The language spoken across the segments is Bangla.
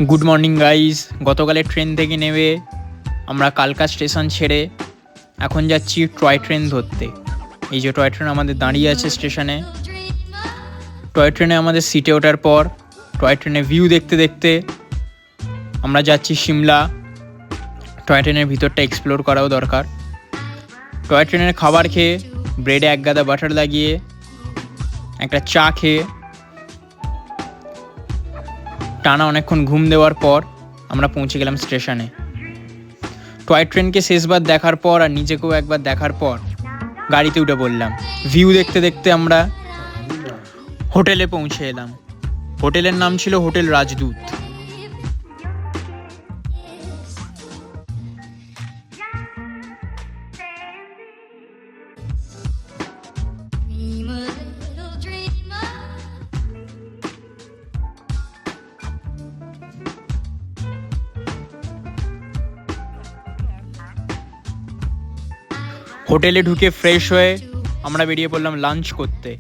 Good morning guys. গতকালের ট্রেন থেকে নেমে আমরা কালকা স্টেশন ছেড়ে এখন যাচ্ছি টয় ট্রেন ধরতে। এই যে টয় ট্রেন আমাদের দাঁড়িয়ে আছে স্টেশনে। টয় ট্রেনে আমাদের সিটে ওঠার পর টয় ট্রেনে ভিউ দেখতে দেখতে আমরা যাচ্ছি সিমলা। টয় ট্রেনের ভিতরটা এক্সপ্লোর করাও দরকার। টয় ট্রেনের খাবার খেয়ে ব্রেডে এক গাদা বাটার লাগিয়ে একটা চা খেয়ে টানা অনেকক্ষণ ঘুম দেওয়ার পর আমরা পৌঁছে গেলাম স্টেশনে। টয় ট্রেনকে শেষবার দেখার পর আর নিজেকেও একবার দেখার পর গাড়িতে উঠে পড়লাম। ভিউ দেখতে দেখতে আমরা হোটেলে পৌঁছে এলাম। হোটেলের নাম ছিল হোটেল রাজদূত। হোটেলে ঢুকে ফ্রেশ হয়ে আমরা বেরিয়ে পড়লাম লাঞ্চ করতে।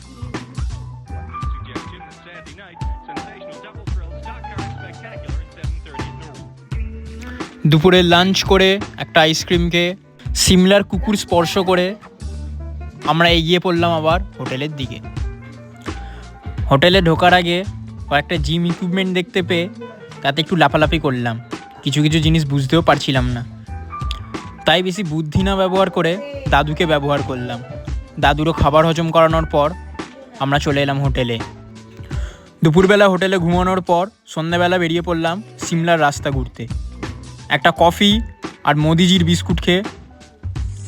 দুপুরে লাঞ্চ করে একটা আইসক্রিম খেয়ে সিমলার কুকুর স্পর্শ করে আমরা এগিয়ে পড়লাম আবার হোটেলের দিকে। হোটেলে ঢোকার আগে কয়েকটা জিম ইকুইপমেন্ট দেখতে পেয়ে তাতে একটু লাফালাফি করলাম। কিছু কিছু জিনিস বুঝতেও পারছিলাম না, তাই বেশি বুদ্ধি না ব্যবহার করে দাদুকে ব্যবহার করলাম। দাদুরও খাবার হজম করানোর পর আমরা চলে এলাম হোটেলে। দুপুরবেলা হোটেলে ঘুমানোর পর সন্ধ্যাবেলা বেরিয়ে পড়লাম সিমলার রাস্তা ঘুরতে। একটা কফি আর মোদিজির বিস্কুট খেয়ে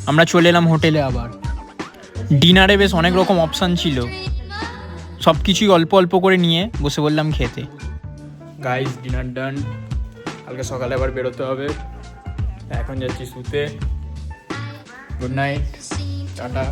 আমরা চলে এলাম হোটেলে। আবার ডিনারে বেশ অনেক রকম অপশান ছিল, সব কিছুই অল্প অল্প করে নিয়ে বসে বললাম খেতে। গাইস, ডিনার ডান। কালকে সকালে আবার বেরোতে হবে। এখন যাচ্ছি শুতে। Good night, tata.